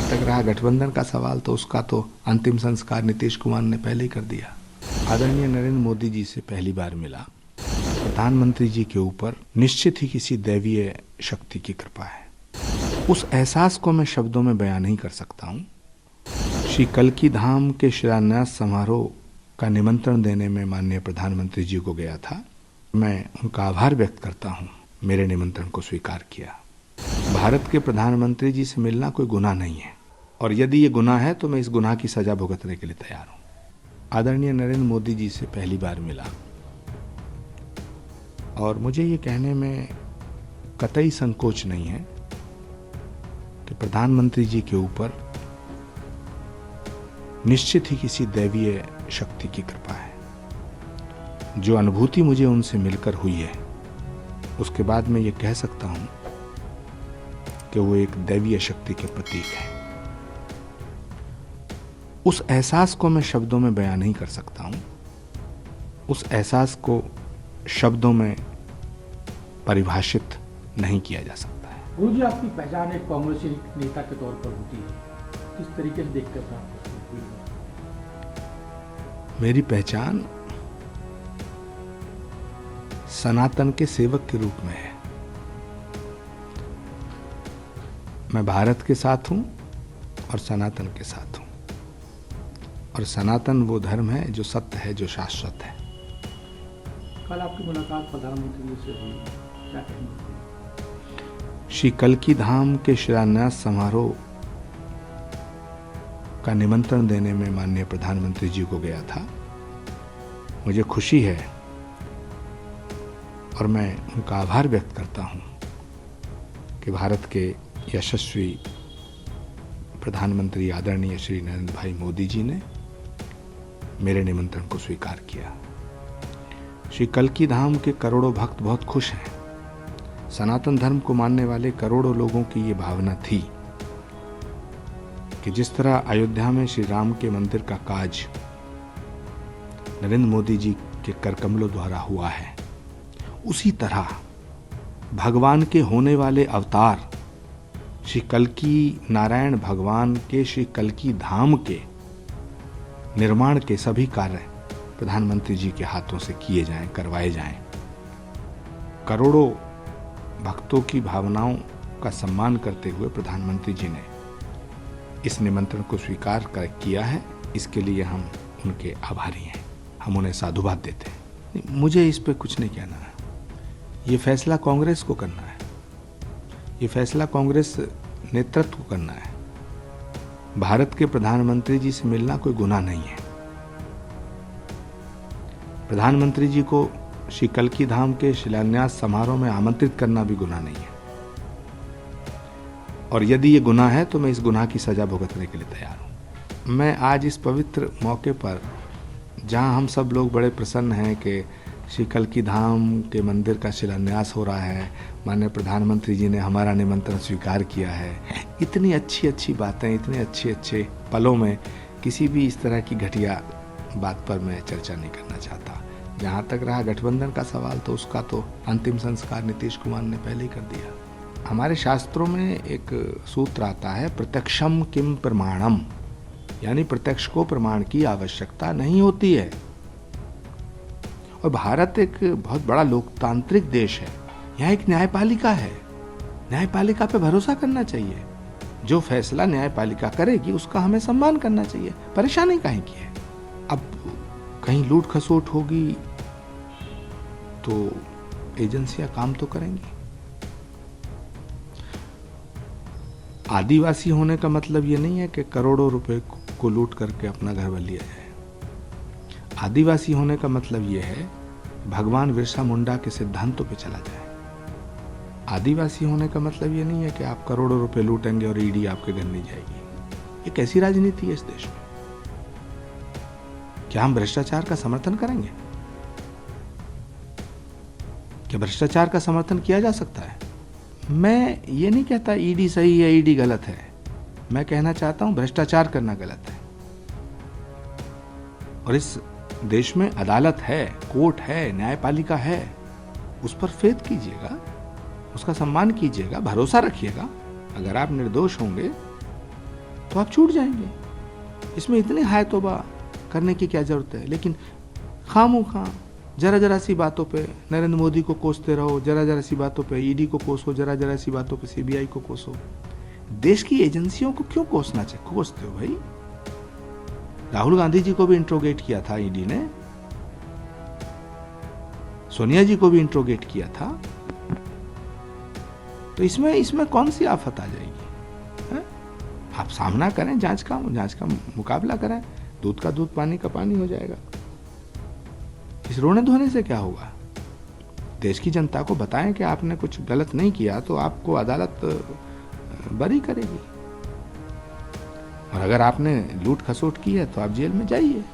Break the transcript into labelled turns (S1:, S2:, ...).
S1: तक रहा गठबंधन का सवाल, तो उसका तो अंतिम संस्कार नीतीश कुमार ने पहले ही कर दिया। आदरणीय नरेंद्र मोदी जी से पहली बार मिला। प्रधानमंत्री जी के ऊपर निश्चित ही किसी दैवीय शक्ति की कृपा है। उस एहसास को मैं शब्दों में बयान नहीं कर सकता हूँ। श्री कल्की धाम के शिलान्यास समारोह का निमंत्रण देने में माननीय प्रधानमंत्री जी को गया था। मैं उनका आभार व्यक्त करता हूँ, मेरे निमंत्रण को स्वीकार किया। भारत के प्रधानमंत्री जी से मिलना कोई गुनाह नहीं है, और यदि ये गुनाह है तो मैं इस गुनाह की सजा भुगतने के लिए तैयार हूँ। आदरणीय नरेंद्र मोदी जी से पहली बार मिला, और मुझे ये कहने में कतई संकोच नहीं है कि प्रधानमंत्री जी के ऊपर निश्चित ही किसी दैवीय शक्ति की कृपा है। जो अनुभूति मुझे उनसे मिलकर हुई है, उसके बाद मैं ये कह सकता हूं कि वो एक दैवीय शक्ति के प्रतीक है। उस एहसास को मैं शब्दों में बयान नहीं कर सकता हूं। उस एहसास को शब्दों में परिभाषित नहीं किया जा सकता है।
S2: गुरु जी, आपकी पहचान एक कांग्रेसी नेता के तौर पर होती है, किस तरीके से देखते हैं आप?
S1: मेरी पहचान सनातन के सेवक के रूप में है। मैं भारत के साथ हूं और सनातन के साथ हूं, और सनातन वो धर्म है जो सत्य है, जो शाश्वत है।
S2: कल आपकी मुलाकात प्रधानमंत्री जी से हुई, क्या कहेंगे?
S1: श्री कल्की धाम के शिलान्यास समारोह का निमंत्रण देने में माननीय प्रधानमंत्री जी को गया था। मुझे खुशी है और मैं उनका आभार व्यक्त करता हूं कि भारत के यशस्वी प्रधानमंत्री आदरणीय श्री नरेंद्र भाई मोदी जी ने मेरे निमंत्रण को स्वीकार किया। श्री कल्की धाम के करोड़ों भक्त बहुत खुश हैं। सनातन धर्म को मानने वाले करोड़ों लोगों की ये भावना थी कि जिस तरह अयोध्या में श्री राम के मंदिर का काज नरेंद्र मोदी जी के करकमलों द्वारा हुआ है, उसी तरह भगवान के होने वाले अवतार श्री कल्की नारायण भगवान के श्री कल्की धाम के निर्माण के सभी कार्य प्रधानमंत्री जी के हाथों से किए जाएं, करवाए जाएं। करोड़ों भक्तों की भावनाओं का सम्मान करते हुए प्रधानमंत्री जी ने इस निमंत्रण को स्वीकार किया है। इसके लिए हम उनके आभारी हैं, हम उन्हें साधुवाद देते हैं। मुझे इस पे कुछ नहीं कहना है। ये फैसला कांग्रेस को करना है, ये फैसला कांग्रेस नेतृत्व को करना है। भारत के प्रधानमंत्री जी से मिलना कोई गुनाह नहीं है। प्रधानमंत्री जी को श्री कल्की धाम के शिलान्यास समारोह में आमंत्रित करना भी गुनाह नहीं है, और यदि ये गुनाह है तो मैं इस गुनाह की सजा भुगतने के लिए तैयार हूं। मैं आज इस पवित्र मौके पर, जहां हम सब लोग बड़े प्रसन्न हैं कि श्री कल्की धाम के मंदिर का शिलान्यास हो रहा है, माननीय प्रधानमंत्री जी ने हमारा निमंत्रण स्वीकार किया है, इतनी अच्छी अच्छी बातें, इतने अच्छे अच्छे पलों में किसी भी इस तरह की घटिया बात पर मैं चर्चा नहीं करना चाहता। जहां तक रहा गठबंधन का सवाल, तो उसका तो अंतिम संस्कार नीतीश कुमार ने पहले ही कर दिया। हमारे शास्त्रों में एक सूत्र आता है, प्रत्यक्षम किम प्रमाणम, यानी प्रत्यक्ष को प्रमाण की आवश्यकता नहीं होती है। और भारत एक बहुत बड़ा लोकतांत्रिक देश है, यहाँ एक न्यायपालिका है। न्यायपालिका पे भरोसा करना चाहिए। जो फैसला न्यायपालिका करेगी उसका हमें सम्मान करना चाहिए। परेशानी काहे की है? अब कहीं लूट खसोट होगी तो एजेंसियां काम तो करेंगी। आदिवासी होने का मतलब ये नहीं है कि करोड़ों रुपए को लूट करके अपना घर बन लिया जाए। आदिवासी होने का मतलब ये है भगवान बिरसा मुंडा के सिद्धांतों पे चला जाए। आदिवासी होने का मतलब ये नहीं है कि आप करोड़ों रुपए लूटेंगे और ईडी आपके घर नहीं जाएगी। ये कैसी राजनीति है इस देश में? क्या हम भ्रष्टाचार का समर्थन करेंगे? क्या भ्रष्टाचार का समर्थन किया जा सकता है? मैं ये नहीं कहता ईडी सही है, ईडी गलत है। मैं कहना चाहता हूं भ्रष्टाचार करना गलत है। और इस देश में अदालत है, कोर्ट है, न्यायपालिका है, उस पर फेथ कीजिएगा, उसका सम्मान कीजिएगा, भरोसा रखिएगा। अगर आप निर्दोष होंगे तो आप छूट जाएंगे। इसमें इतनी हाय तौबा करने की क्या जरूरत है। लेकिन खामोखा जरा जरा सी बातों पे नरेंद्र मोदी को कोसते रहो, जरा जरा सी बातों पे ईडी को कोसो, जरा जरा सी बातों पे सीबीआई को कोसो। देश की एजेंसियों को क्यों कोसते हो भाई? राहुल गांधी जी को भी इंट्रोगेट किया था ईडी ने, सोनिया जी को भी इंट्रोगेट किया था। तो इसमें कौन सी आफत आ जाएगी है? आप सामना करें, जांच का मुकाबला करें, दूध का दूध पानी का पानी हो जाएगा। इस रोने धोने से क्या होगा? देश की जनता को बताएं कि आपने कुछ गलत नहीं किया तो आपको अदालत बरी करेगी, और अगर आपने लूट खसोट की है तो आप जेल में जाइए।